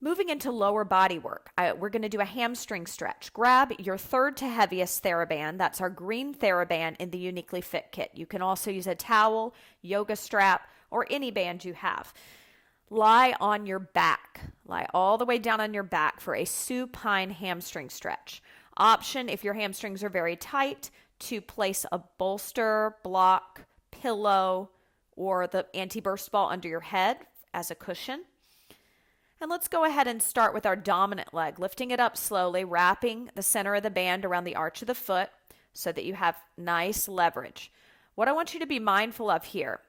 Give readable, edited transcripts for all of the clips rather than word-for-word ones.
Moving into lower body work, we're going to do a hamstring stretch. Grab your third to heaviest Theraband. That's our green Theraband in the YouniquelyFit kit. You can also use a towel, yoga strap, or any band you have. Lie on your back. Lie all the way down on your back for a supine hamstring stretch. Option, if your hamstrings are very tight, to place a bolster, block, pillow, or the anti-burst ball under your head as a cushion. And let's go ahead and start with our dominant leg, lifting it up slowly, wrapping the center of the band around the arch of the foot so that you have nice leverage. What I want you to be mindful of here,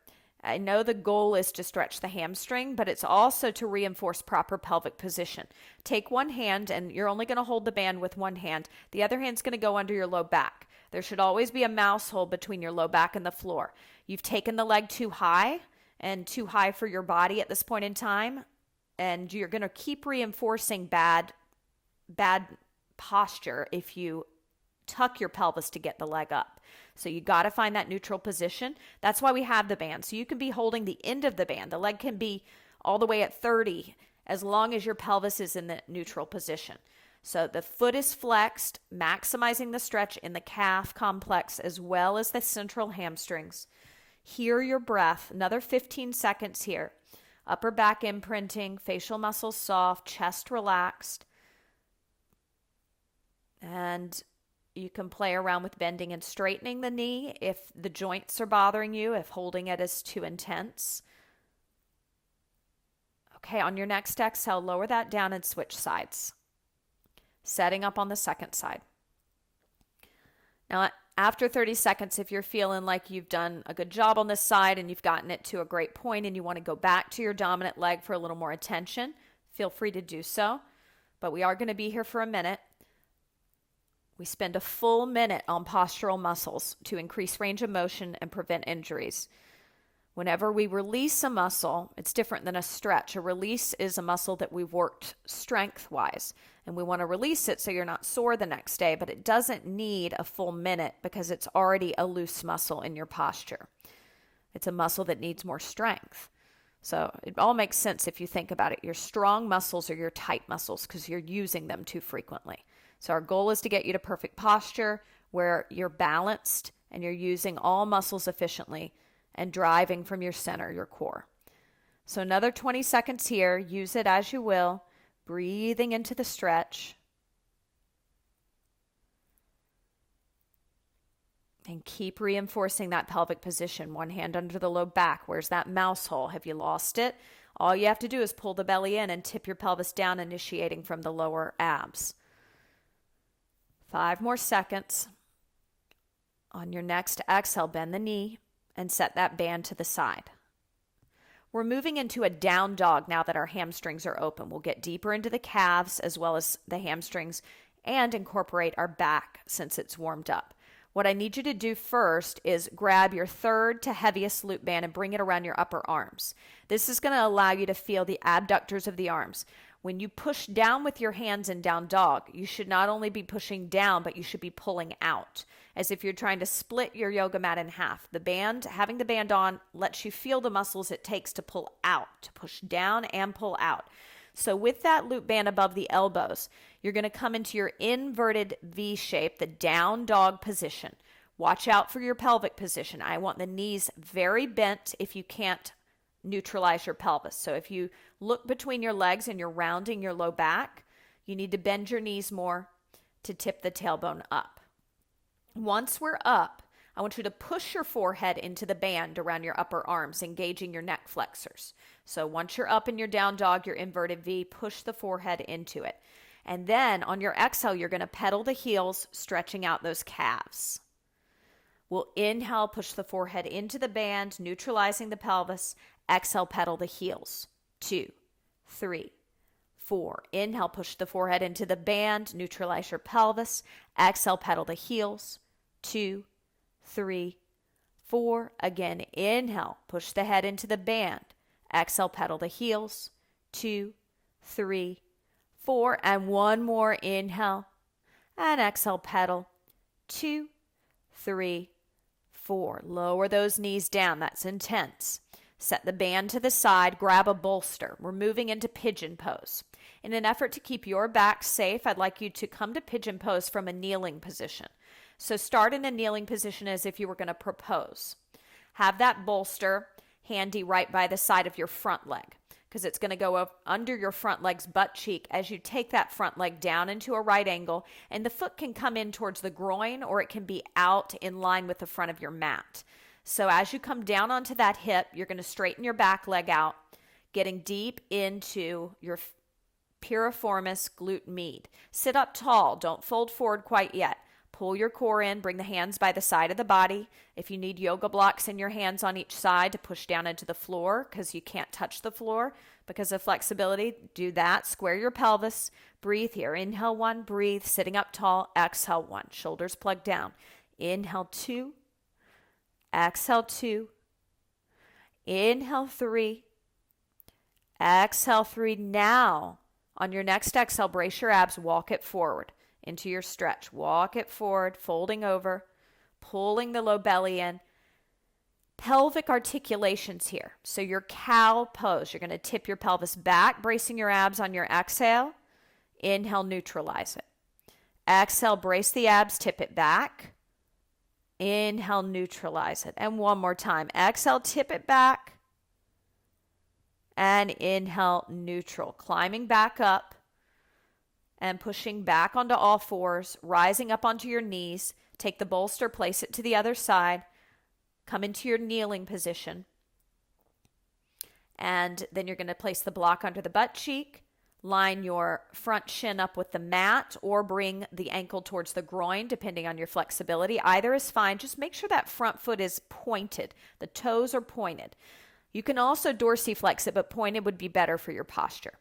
I know the goal is to stretch the hamstring, but it's also to reinforce proper pelvic position. Take one hand, and you're only going to hold the band with one hand. The other hand's going to go under your low back. There should always be a mouse hole between your low back and the floor. You've taken the leg too high and too high for your body at this point in time, and you're going to keep reinforcing bad posture if you tuck your pelvis to get the leg up. So you got to find that neutral position. That's why we have the band. So you can be holding the end of the band. The leg can be all the way at 30 as long as your pelvis is in the neutral position. So the foot is flexed, maximizing the stretch in the calf complex as well as the central hamstrings. Hear your breath. Another 15 seconds here. Upper back imprinting, facial muscles soft, chest relaxed. And you can play around with bending and straightening the knee if the joints are bothering you, if holding it is too intense. Okay, on your next exhale, lower that down and switch sides. Setting up on the second side. Now, after 30 seconds, if you're feeling like you've done a good job on this side and you've gotten it to a great point and you want to go back to your dominant leg for a little more attention, feel free to do so. But we are going to be here for a minute. We spend a full minute on postural muscles to increase range of motion and prevent injuries. Whenever we release a muscle, it's different than a stretch. A release is a muscle that we've worked strength-wise, and we want to release it so you're not sore the next day, but it doesn't need a full minute because it's already a loose muscle in your posture. It's a muscle that needs more strength. So it all makes sense if you think about it. Your strong muscles are your tight muscles because you're using them too frequently. So our goal is to get you to perfect posture where you're balanced and you're using all muscles efficiently and driving from your center, your core. So another 20 seconds here. Use it as you will. Breathing into the stretch. And keep reinforcing that pelvic position. One hand under the low back. Where's that mouse hole? Have you lost it? All you have to do is pull the belly in and tip your pelvis down, initiating from the lower abs. 5 more seconds. On your next exhale, bend the knee and set that band to the side. We're moving into a down dog now that our hamstrings are open. We'll get deeper into the calves as well as the hamstrings and incorporate our back since it's warmed up. What I need you to do first is grab your third to heaviest loop band and bring it around your upper arms. This is going to allow you to feel the adductors of the arms. When you push down with your hands in down dog, you should not only be pushing down, but you should be pulling out, as if you're trying to split your yoga mat in half. The band, having the band on, lets you feel the muscles it takes to pull out, to push down and pull out. So with that loop band above the elbows, you're going to come into your inverted V shape, the down dog position. Watch out for your pelvic position. I want the knees very bent if you can't neutralize your pelvis. So if you look between your legs and you're rounding your low back, you need to bend your knees more to tip the tailbone up. Once we're up, I want you to push your forehead into the band around your upper arms, engaging your neck flexors. So once you're up in your down dog, your inverted V, push the forehead into it. And then on your exhale, you're going to pedal the heels, stretching out those calves. We'll inhale, push the forehead into the band, neutralizing the pelvis. Exhale, pedal the heels. 2, 3, 4. Inhale, push the forehead into the band, neutralize your pelvis. Exhale, pedal the heels. 2, 3, 4. Again, inhale, push the head into the band. Exhale, pedal the heels. 2, 3, 4. And one more inhale. And exhale, pedal. 2, 3, 4. Lower those knees down. That's intense. Set the band to the side. Grab a bolster. We're moving into pigeon pose. In an effort to keep your back safe, I'd like you to come to pigeon pose from a kneeling position. So start in a kneeling position as if you were going to propose. Have that bolster handy right by the side of your front leg, because it's going to go up under your front leg's butt cheek as you take that front leg down into a right angle, and the foot can come in towards the groin or it can be out in line with the front of your mat. So as you come down onto that hip, you're going to straighten your back leg out, getting deep into your piriformis glute med. Sit up tall. Don't fold forward quite yet. Pull your core in. Bring the hands by the side of the body. If you need yoga blocks in your hands on each side to push down into the floor because you can't touch the floor because of flexibility, do that. Square your pelvis. Breathe here. Inhale 1, breathe, sitting up tall. Exhale 1, shoulders plugged down. Inhale 2, exhale 2, inhale 3, exhale 3. Now, on your next exhale, brace your abs, walk it forward into your stretch. Walk it forward, folding over, pulling the low belly in. Pelvic articulations here. So your cow pose, you're going to tip your pelvis back, bracing your abs on your exhale. Inhale, neutralize it. Exhale, brace the abs, tip it back. Inhale, neutralize it. And one more time. Exhale, tip it back. And inhale, neutral. Climbing back up and pushing back onto all fours, rising up onto your knees. Take the bolster, place it to the other side. Come into your kneeling position. And then you're going to place the block under the butt cheek. Line your front shin up with the mat or bring the ankle towards the groin, depending on your flexibility. Either is fine. Just make sure that front foot is pointed. The toes are pointed. You can also dorsiflex it, but pointed would be better for your posture.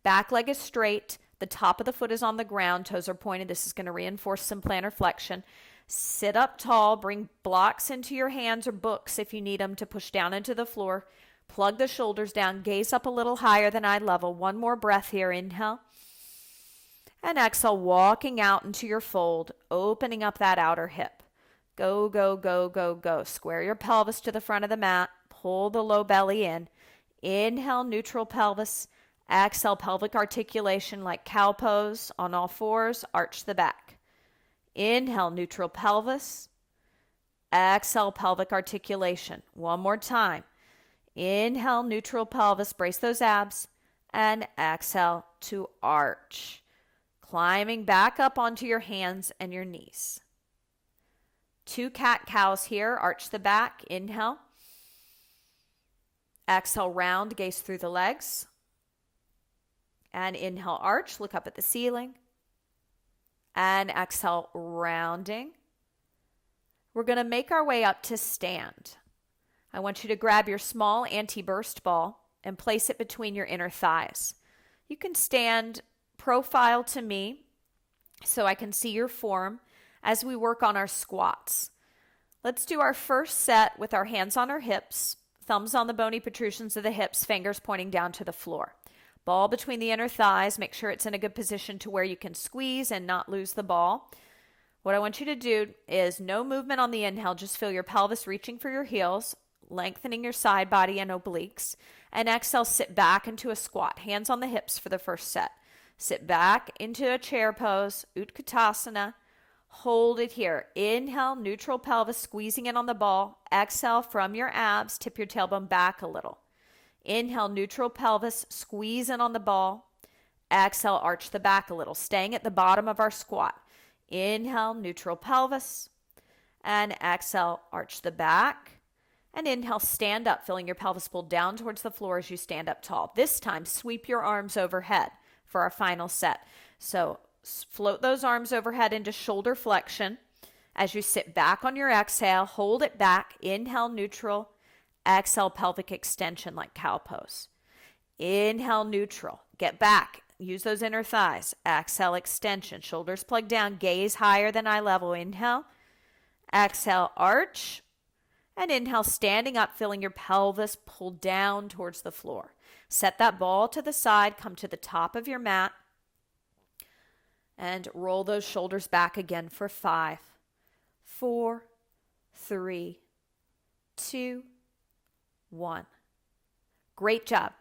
Back leg is straight. The top of the foot is on the ground. Toes are pointed. This is going to reinforce some plantar flexion. Sit up tall. Bring blocks into your hands or books if you need them to push down into the floor. Plug the shoulders down. Gaze up a little higher than eye level. One more breath here. Inhale. And exhale, walking out into your fold, opening up that outer hip. Go, go, go, go, go. Square your pelvis to the front of the mat. Pull the low belly in. Inhale, neutral pelvis. Exhale, pelvic articulation like cow pose on all fours. Arch the back. Inhale, neutral pelvis. Exhale, pelvic articulation. One more time. Inhale, neutral pelvis. Brace those abs. And exhale to arch. Climbing back up onto your hands and your knees. 2 cat-cows here. Arch the back. Inhale. Exhale, round, gaze through the legs. And inhale, arch, look up at the ceiling. And exhale, rounding. We're going to make our way up to stand. I want you to grab your small anti-burst ball and place it between your inner thighs. You can stand profile to me so I can see your form as we work on our squats. Let's do our first set with our hands on our hips, thumbs on the bony protrusions of the hips, fingers pointing down to the floor. Ball between the inner thighs. Make sure it's in a good position to where you can squeeze and not lose the ball. What I want you to do is no movement on the inhale. Just feel your pelvis reaching for your heels, lengthening your side body and obliques. And exhale, sit back into a squat. Hands on the hips for the first set. Sit back into a chair pose, Utkatasana. Hold it here. Inhale, neutral pelvis, squeezing in on the ball. Exhale from your abs, tip your tailbone back a little. Inhale, neutral pelvis, squeeze in on the ball. Exhale, arch the back a little, staying at the bottom of our squat. Inhale, neutral pelvis. And exhale, arch the back. And inhale, stand up, feeling your pelvis pull down towards the floor as you stand up tall. This time, sweep your arms overhead for our final set. So float those arms overhead into shoulder flexion. As you sit back on your exhale, hold it back. Inhale, neutral. Exhale, pelvic extension like cow pose. Inhale, neutral. Get back. Use those inner thighs. Exhale, extension. Shoulders plugged down. Gaze higher than eye level. Inhale. Exhale, arch. And inhale, standing up, feeling your pelvis pull down towards the floor. Set that ball to the side. Come to the top of your mat. And roll those shoulders back again for 5, 4, 3, 2, 1. Great job.